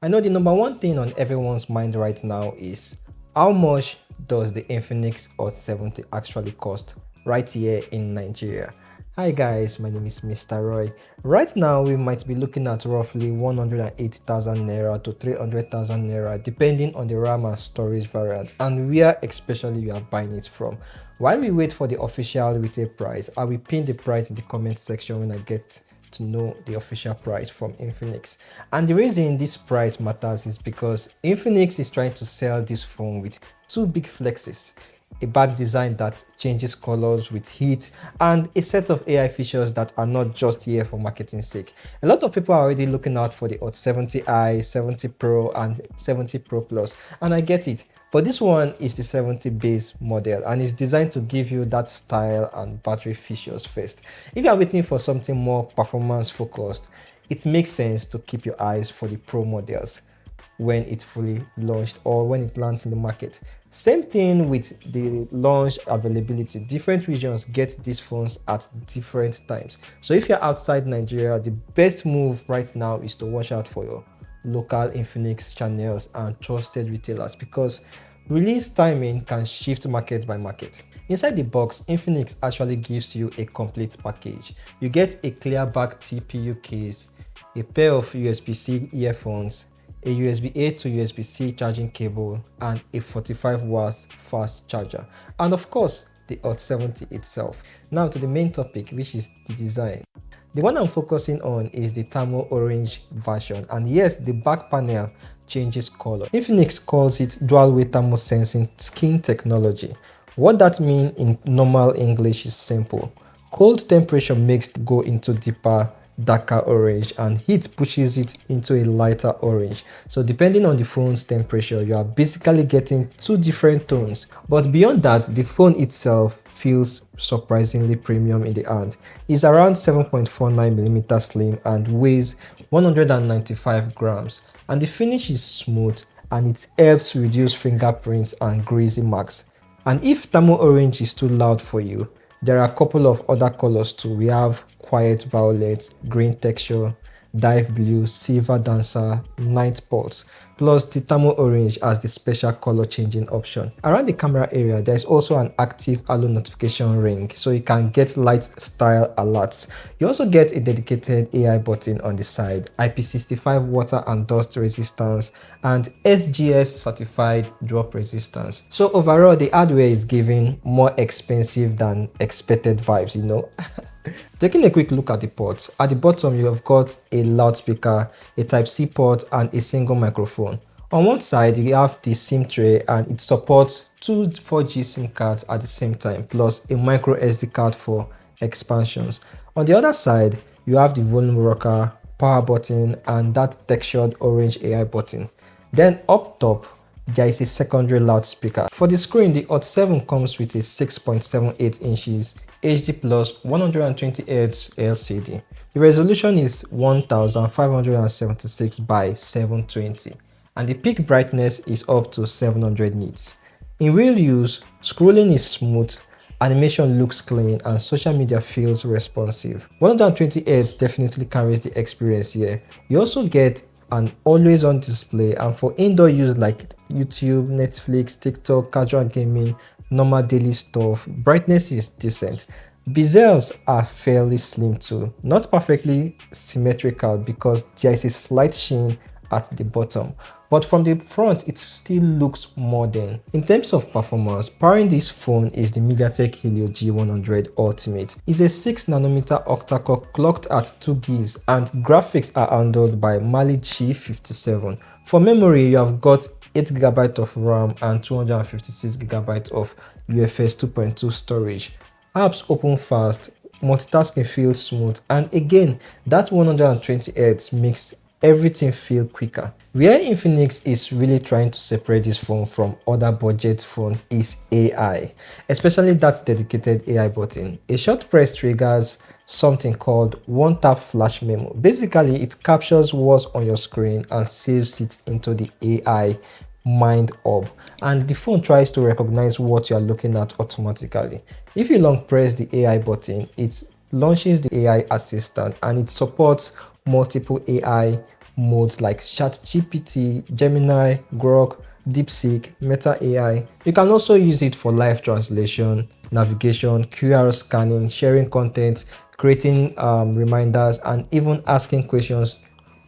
I know the number one thing on everyone's mind right now is how much does the Infinix Hot 70 actually cost right here in Nigeria? Hi guys, my name is Mr. Roy. Right now we might be looking at roughly 180,000 naira to 300,000 naira depending on the RAM and storage variant and where especially you are buying it from. While we wait for the official retail price, I will pin the price in the comment section when I get to know the official price from Infinix. And the reason this price matters is because Infinix is trying to sell this phone with two big flexes: a back design that changes colors with heat, and a set of AI features that are not just here for marketing sake. A lot of people are already looking out for the Hot 70i, 70 Pro and 70 Pro Plus, and I get it. But this one is the 70 base model and is designed to give you that style and battery features first. If you are waiting for something more performance focused, it makes sense to keep your eyes for the Pro models when it's fully launched or when it lands in the market. Same thing with the launch availability. Different regions get these phones at different times. So if you're outside Nigeria, the best move right now is to watch out for your local Infinix channels and trusted retailers, because release timing can shift market by market. Inside the box, Infinix actually gives you a complete package. You get a clear back TPU case, a pair of USB-C earphones, a USB-A to USB-C charging cable, and a 45 watts fast charger, and of course the Hot 70 itself. Now to the main topic, which is the design. The one I'm focusing on is the Thermo Orange version, and yes, the back panel changes color. Infinix calls it dual wave thermal sensing skin technology. What that means in normal English is simple. Cold temperature makes it go into deeper, darker orange, and heat pushes it into a lighter orange. So depending on the phone's temperature, you are basically getting two different tones. But beyond that, the phone itself feels surprisingly premium in the hand. It's around 7.49mm slim and weighs 195 grams, and the finish is smooth and it helps reduce fingerprints and greasy marks. And if Thermo Orange is too loud for you, there are a couple of other colors too. We have quiet violet, green texture, dive blue, silver dancer, night pulse, plus the Thermo Orange as the special color changing option. Around the camera area, there is also an active halo notification ring, so you can get lifestyle alerts. You also get a dedicated AI button on the side, IP65 water and dust resistance, and SGS certified drop resistance. So overall, the hardware is giving more expensive than expected vibes, you know. Taking a quick look at the ports, at the bottom you have got a loudspeaker, a Type-C port, and a single microphone. On one side you have the SIM tray and it supports two 4G SIM cards at the same time, plus a micro SD card for expansions. On the other side you have the volume rocker, power button, and that textured orange AI button. Then up top, there is a secondary loudspeaker. For the screen, the Hot 7 comes with a 6.78 inches HD plus 120Hz LCD. The resolution is 1576 by 720 and the peak brightness is up to 700 nits. In real use, scrolling is smooth, animation looks clean, and social media feels responsive. 120Hz definitely carries the experience here. You also get an always-on display, and for indoor use like YouTube, Netflix, TikTok, casual gaming, normal daily stuff, brightness is decent. Bezels are fairly slim too, not perfectly symmetrical because there is a slight sheen at the bottom, but from the front it still looks modern. In terms of performance, powering this phone is the MediaTek Helio G100 Ultimate. It's a 6nm octa-core clocked at 2 GHz and graphics are handled by Mali G57. For memory, you have got 8GB of RAM and 256GB of UFS 2.2 storage. Apps open fast, multitasking feels smooth, and again, that 120Hz makes everything feel quicker. Where Infinix is really trying to separate this phone from other budget phones is AI, especially that dedicated AI button. A short press triggers something called one tap flash memo. Basically, it captures what's on your screen and saves it into the AI mind hub, and the phone tries to recognize what you are looking at automatically. If you long press the AI button, it launches the AI assistant and it supports multiple AI modes like ChatGPT, Gemini, Grok, DeepSeek, Meta AI. You can also use it for live translation, navigation, QR scanning, sharing content, creating reminders, and even asking questions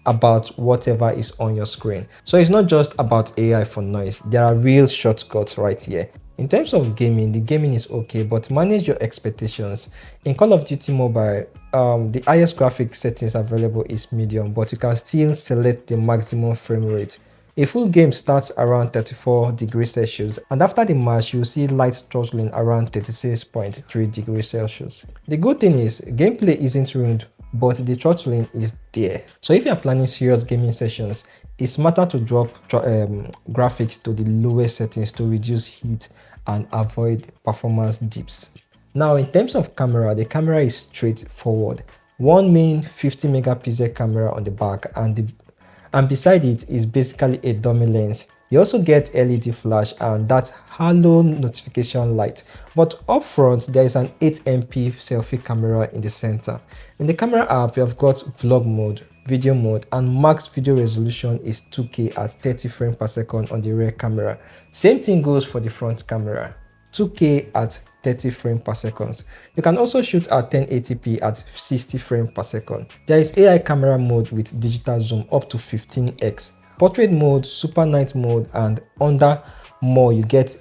about whatever is on your screen. So it's not just about AI for noise, there are real shortcuts right here. In terms of gaming, the gaming is okay, but manage your expectations. In Call of Duty Mobile, the highest graphic settings available is medium, but you can still select the maximum frame rate. A full game starts around 34 degrees Celsius, and after the match you'll see light throttling around 36.3 degrees Celsius. The good thing is gameplay isn't ruined, but the throttling is there. So if you're planning serious gaming sessions, it's smarter to drop graphics to the lowest settings to reduce heat and avoid performance dips. Now in terms of camera, the camera is straightforward. One main 50 megapixel camera on the back, and beside it is basically a dummy lens. You also get LED flash and that halo notification light, but up front there is an 8MP selfie camera in the center. In the camera app, you have got vlog mode, video mode, and max video resolution is 2K at 30 frames per second on the rear camera. Same thing goes for the front camera, 2K at 30 frames per second. You can also shoot at 1080p at 60 frames per second. There is AI camera mode with digital zoom up to 15x, portrait mode, super night mode, and under more you get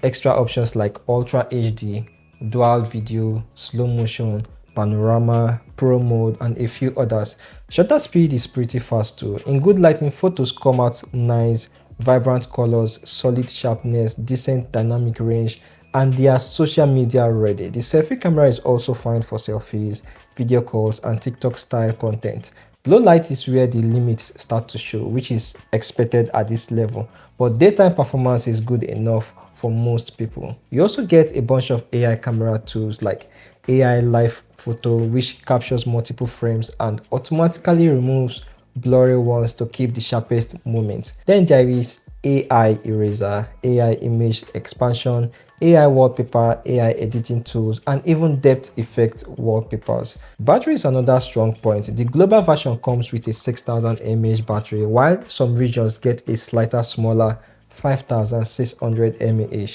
extra options like ultra HD, dual video, slow motion, panorama, pro mode, and a few others. Shutter speed is pretty fast too. In good lighting, photos come out nice, vibrant colors, solid sharpness, decent dynamic range, and they are social media ready. The selfie camera is also fine for selfies, video calls, and TikTok style content. Low light is where the limits start to show, which is expected at this level, but daytime performance is good enough for most people. You also get a bunch of AI camera tools like AI live photo, which captures multiple frames and automatically removes blurry ones to keep the sharpest moments. Then there is AI eraser, AI image expansion, AI wallpaper, AI editing tools, and even depth effect wallpapers. Battery is another strong point. The global version comes with a 6000 mAh battery, while some regions get a slightly smaller 5600 mAh.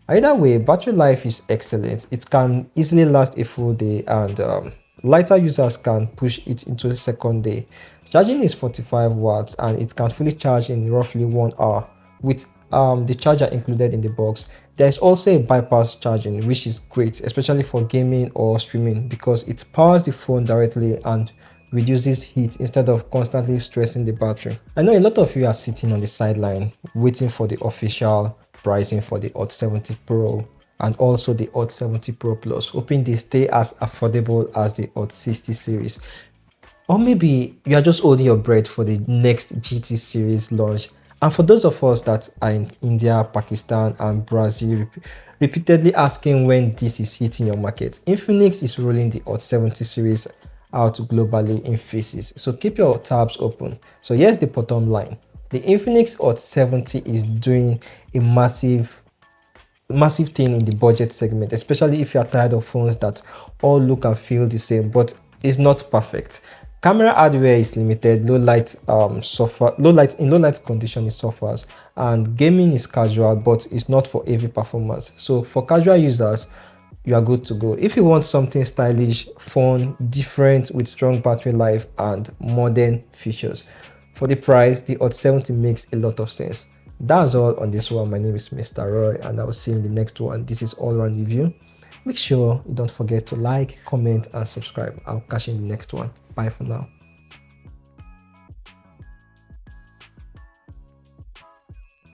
Either way, battery life is excellent. It can easily last a full day, and lighter users can push it into the second day. Charging is 45 watts and it can fully charge in roughly 1 hour with the charger included in the box. There is also a bypass charging, which is great, especially for gaming or streaming, because it powers the phone directly and reduces heat instead of constantly stressing the battery. I know a lot of you are sitting on the sideline waiting for the official pricing for the Hot 70 Pro and also the Hot 70 Pro Plus, hoping they stay as affordable as the Hot 60 series. Or maybe you are just holding your breath for the next GT series launch. And for those of us that are in India, Pakistan, and Brazil, repeatedly asking when this is hitting your market, Infinix is rolling the Hot 70 series out globally in phases. So keep your tabs open. So here's the bottom line. The Infinix Hot 70 is doing a massive thing in the budget segment, especially if you are tired of phones that all look and feel the same, but it's not perfect. Camera hardware is limited, low light condition it suffers, and gaming is casual, but it's not for heavy performance. So for casual users, you are good to go. If you want something stylish, fun, different with strong battery life and modern features, for the price, the Hot 70 makes a lot of sense. That's all on this one. My name is Mr. Roy, and I will see you in the next one. This is All Round Review. Make sure you don't forget to like, comment, and subscribe. I'll catch you in the next one. Bye for now.